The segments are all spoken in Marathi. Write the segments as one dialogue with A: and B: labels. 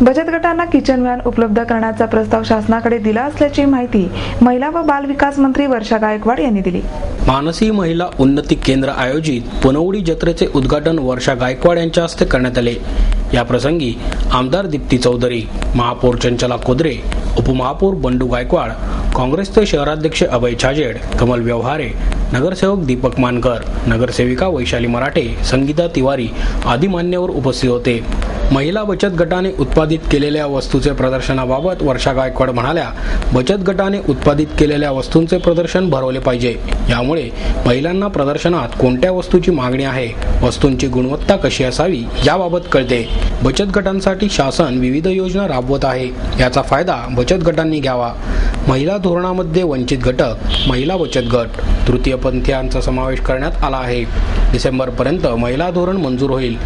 A: बचत गटांना किचन व्हॅन उपलब्ध करण्याचा प्रस्ताव शासनाकडे दिला असल्याची माहिती महिला व बाल विकास मंत्री वर्षा गायकवाड यांनी दिली।
B: मानसी महिला उन्नती केंद्र आयोजित पुनवडी जत्रेचे उद्घाटन वर्षा गायकवाड यांच्या हस्ते करण्यात आले। या प्रसंगी आमदार दीप्ती चौधरी, महापौर चंचला कोदरे, उपमहापौर बंडू गायकवाड, काँग्रेसचे शहराध्यक्ष अभय छाजेड, कमल व्यवहारे, नगरसेवक दीपक मानकर, नगरसेविका वैशाली मराठे, संगीता तिवारी आदी मान्यवर उपस्थित होते। महिला बचत गटाने उत्पादित केलेल्या वस्तूचे प्रदर्शनाबाबत वर्षा गायकवाड म्हणाल्या, बचत गटाने उत्पादित केलेल्या वस्तूंचे प्रदर्शन भरवले पाहिजे। यामुळे महिलांना प्रदर्शनात कोणत्या वस्तूची मागणी आहे, वस्तूंची गुणवत्ता कशी असावी याबाबत कळते। बचत गटांसाठी शासन विविध योजना राबवत आहे, याचा फायदा बचत गटांनी घ्यावा। महिला धोरणामध्ये वंचित घटक, महिला बचत गट, तृतीयपंथीयांचा समावेश करण्यात आला आहे। डिसेंबरपर्यंत महिला धोरण मंजूर होईल।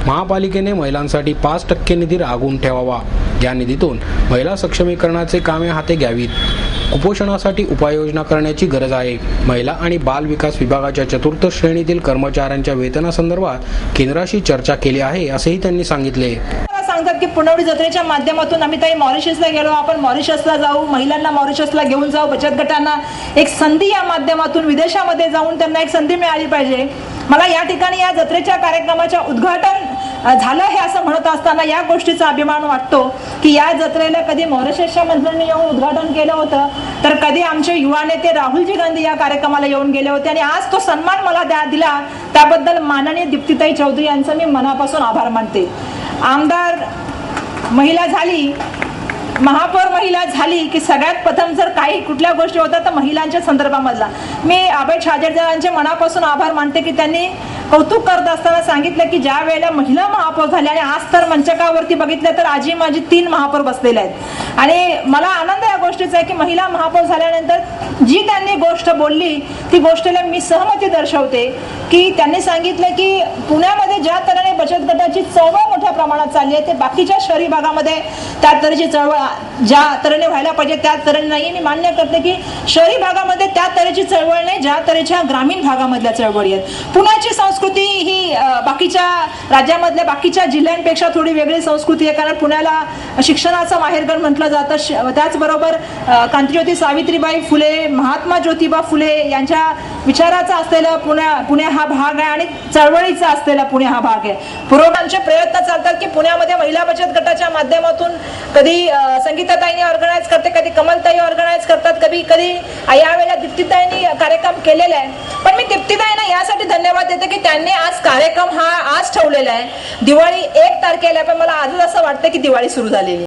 B: महापालिकेने महिलांसाठी 5% निधी राखून ठेवावा। या निधीतून महिला सक्षमीकरणाचे कामे हाती घ्यावीत। कुपोषणासाठी उपाययोजना करण्याची गरज आहे। महिला आणि बाल विकास विभागाच्या चतुर्थ श्रेणीतील कर्मचाऱ्यांच्या वेतनासंदर्भात केंद्राशी चर्चा केली आहे, असेही त्यांनी सांगितले।
C: सांगतात की पुनवडी जत्रेच्या माध्यमातून आम्ही ताई मॉरिशसला गेलो, आपण मॉरिशसला जाऊ, महिलांना मॉरिशसला घेऊन जाऊ, बचत गटांना एक संधी या माध्यमातून विदेशामध्ये जाऊन त्यांना एक संधी मिळाली पाहिजे। मला या ठिकाणी या जत्रेच्या कार्यक्रमाच्या उद्घाटन झालं हे असं म्हणत असताना या गोष्टीचा अभिमान वाटतो की या जत्रेला कधी मॉरिशसच्या मंत्र्यांनी येऊन उद्घाटन केलं होतं, तर कधी आमचे युवा नेते राहुलजी गांधी या कार्यक्रमाला येऊन गेले होते आणि आज तो सन्मान मला दिला, त्याबद्दल माननीय दीप्तीताई चौधरी यांचा मी मनापासून आभार मानते। आमदार महिला झाली, महापौर महिला झाली की सगळ्यात प्रथम जर काही कुठल्या गोष्टी होतात तर महिलांच्या संदर्भामधला मी अभय छाजेड यांचे मनापासून आभार मानते की त्यांनी कौतुक करत असताना सांगितलं की ज्या वेळेला महिला महापौर झाल्या आणि आज तर मंचकावरती बघितलं तर आजी माझी 3 महापौर बसलेले आहेत आणि मला आनंद या गोष्टीचा आहे की महिला महापौर झाल्यानंतर जी त्यांनी गोष्ट बोलली ती गोष्टीला मी सहमती दर्शवते की त्यांनी सांगितलं की पुण्यामध्ये ज्या तऱ्हेने बचत गटाची चळवळ मोठ्या प्रमाणात चालली आहे ते बाकीच्या शहरी भागामध्ये त्या तऱ्हेची चळवळ ज्या तऱ्हेने व्हायला पाहिजे त्या तऱ्हेने नाही। मी मान्य करते की शहरी भागामध्ये त्या तऱ्हेची चळवळ नाही ज्या तऱ्हेच्या ग्रामीण भागामधल्या चळवळी आहेत। पुण्याची संस्कृती ही बाकीच्या राज्यामधल्या बाकीच्या जिल्ह्यांपेक्षा थोडी वेगळी संस्कृती आहे, कारण पुण्याला शिक्षणाचं माहेरघर म्हटलं जातं। त्याचबरोबर क्रांतिज्योती सावित्रीबाई फुले, महात्मा ज्योतिबा फुले यांच्या विचाराचा असलेला पुणे हा भाग आहे आणि चळवळीचा असलेला पुणे हा भाग आहे। पुरोगांचे प्रयत्न चालतात की पुण्यामध्ये महिला बचत गटाच्या माध्यमातून कधी संगीताताईंनी ऑर्गनाईज करते, कधी कमलताई ऑर्गनाईज करतात, कधी यावेळेला दीप्तीताईंनी कार्यक्रम केलेला आहे। पण मी दीप्तीताईंना यासाठी धन्यवाद देते की त्यांनी आज कार्यक्रम हा आज ठेवलेला आहे। दिवाळी 1 तारखेला, पण मला आजच असं वाटतं की दिवाळी सुरू झालेली।